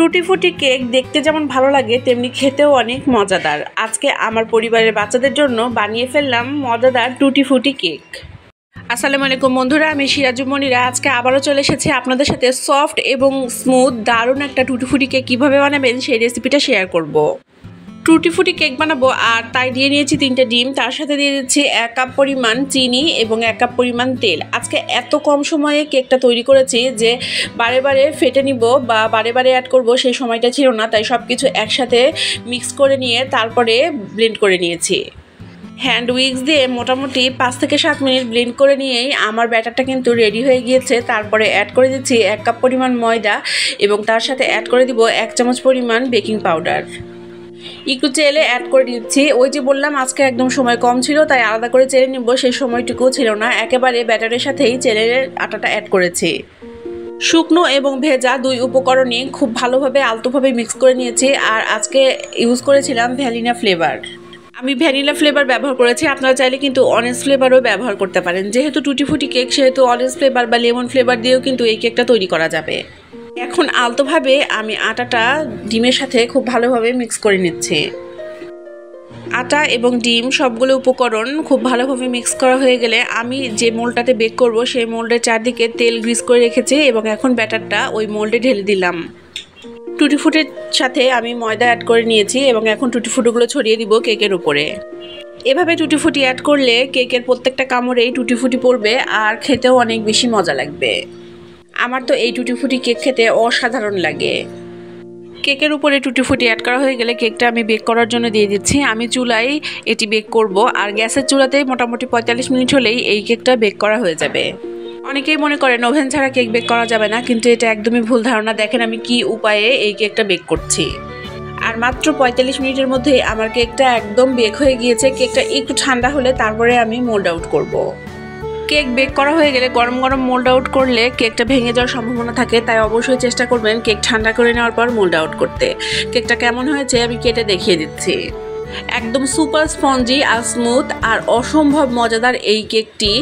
টুটি ফুটি কেক দেখতে যেমন ভালো লাগে তেমনি খেতেও অনেক মজাদার। আজকে আমার পরিবারের বাচ্চাদের জন্য বানিয়ে ফেললাম মজাদার টুটি ফুটি কেক। আসসালামু আলাইকুম বন্ধুরা, আমি সিরাজু মনিরা আজকে আবারও চলে এসেছি আপনাদের সাথে সফট এবং স্মুথ দারুণ একটা টুটি ফুটি কেক কীভাবে বানাবেন সেই রেসিপিটা শেয়ার করব। টুটি ফুটি কেক বানাবো আর তাই দিয়ে নিয়েছি 3টে ডিম, তার সাথে দিয়ে দিচ্ছি 1 কাপ পরিমাণ চিনি এবং 1 কাপ পরিমাণ তেল। আজকে এত কম সময়ে কেকটা তৈরি করেছি যে বারে বারে ফেটে নিব বা বারে বারে অ্যাড করব সেই সময়টা ছিল না, তাই সব কিছু একসাথে মিক্স করে নিয়ে তারপরে ব্লেন্ড করে নিয়েছি। হ্যান্ড উইক্স দিয়ে মোটামুটি 5 থেকে 7 মিনিট ব্লেন্ড করে নিয়েই আমার ব্যাটারটা কিন্তু রেডি হয়ে গিয়েছে। তারপরে অ্যাড করে দিচ্ছি 1 কাপ পরিমাণ ময়দা এবং তার সাথে অ্যাড করে দিব 1 চামচ পরিমাণ বেকিং পাউডার। একটু চেলে অ্যাড করে দিচ্ছি। ওই যে বললাম আজকে একদম সময় কম ছিল তাই আলাদা করে চেলে নেব, সেই সময়টুকুও ছিল না, একেবারে ব্যাটারের সাথেই চেলে আটাটা অ্যাড করেছি। শুকনো এবং ভেজা 2 উপকরণই খুব ভালোভাবে আলতোভাবে মিক্স করে নিয়েছি। আর আজকে ইউজ করেছিলাম ভ্যানিলা ফ্লেভার। আমি ভ্যানিলা ফ্লেভার ব্যবহার করেছি, আপনারা চাইলে কিন্তু অরেঞ্জ ফ্লেভারও ব্যবহার করতে পারেন। যেহেতু টুটি ফুটি কেক সেহেতু অরেঞ্জ ফ্লেভার বা লেমন ফ্লেভার দিয়েও কিন্তু এই কেকটা তৈরি করা যাবে। এখন আলতোভাবে আমি আটাটা ডিমের সাথে খুব ভালোভাবে মিক্স করে নিচ্ছি। আটা এবং ডিম সবগুলো উপকরণ খুব ভালোভাবে মিক্স করা হয়ে গেলে আমি যে মোল্ডটাতে বেক করব সেই মোল্ডের চারদিকে তেল গ্রিস করে রেখেছি এবং এখন ব্যাটারটা ওই মোল্ডে ঢেলে দিলাম। টুটি ফুটির সাথে আমি ময়দা অ্যাড করে নিয়েছি এবং এখন টুটি ফুটিগুলো ছড়িয়ে দিব কেকের উপরে। এভাবে টুটি ফুটি অ্যাড করলে কেকের প্রত্যেকটা কামড়েই টুটি ফুটি পড়বে আর খেতেও অনেক বেশি মজা লাগবে। আমার তো এই টুটি ফুটি কেক খেতে অসাধারণ লাগে। কেকের উপরে টুটি ফুটি অ্যাড করা হয়ে গেলে কেকটা আমি বেক করার জন্য দিয়ে দিচ্ছি। আমি চুলায় এটি বেক করব আর গ্যাসের চুলাতে মোটামুটি 45 মিনিট হলেই এই কেকটা বেক করা হয়ে যাবে। অনেকেই মনে করেন ওভেন ছাড়া কেক বেক করা যাবে না, কিন্তু এটা একদমই ভুল ধারণা। দেখেন আমি কি উপায়ে এই কেকটা বেক করছি। আর মাত্র 45 মিনিটের মধ্যে আমার কেকটা একদম বেক হয়ে গিয়েছে। কেকটা একটু ঠান্ডা হলে তারপরে আমি মোল্ড আউট করব। কেক বেক করা হয়ে গেলে গরম গরম মোল্ড আউট করলে কেকটা ভেঙে যাওয়ার সম্ভাবনা থাকে, তাই অবশ্যই চেষ্টা করবেন কেক ঠান্ডা করে নেওয়ার পর মোল্ড আউট করতে। কেকটা কেমন হয়েছে আমি কেটে দেখিয়ে দিচ্ছি। একদম সুপার স্পঞ্জি আর স্মুথ আর অসম্ভব মজাদার এই কেকটি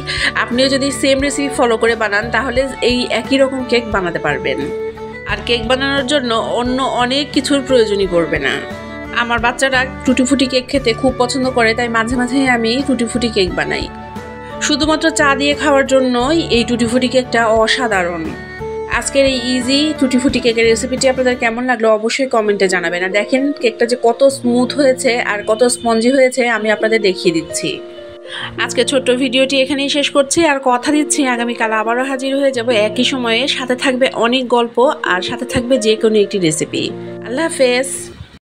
আপনিও যদি সেম রেসিপি ফলো করে বানান তাহলে এই একই রকম কেক বানাতে পারবেন। আর কেক বানানোর জন্য অন্য অনেক কিছুর প্রয়োজনই পড়বে না। আমার বাচ্চারা টুটি ফুটি কেক খেতে খুব পছন্দ করে, তাই মাঝে মাঝে আমি টুটি ফুটি কেক বানাই। শুধুমাত্র চা দিয়ে খাওয়ার জন্যই এই টুটি ফুটি কেকটা অসাধারণ। আজকের এই ইজি টুটি ফুটি কেকের রেসিপিটি আপনাদের কেমন লাগলো অবশ্যই কমেন্টে জানাবেন। আর দেখেন কেকটা যে কত স্মুথ হয়েছে আর কত স্পঞ্জি হয়েছে আমি আপনাদের দেখিয়ে দিচ্ছি। আজকে ছোট্ট ভিডিওটি এখানেই শেষ করছি, আর কথা দিচ্ছি আগামীকাল আবারও হাজির হয়ে যাব একই সময়ে। সাথে থাকবে অনেক গল্প আর সাথে থাকবে যে কোনো একটি রেসিপি। আল্লাহ হাফেজ।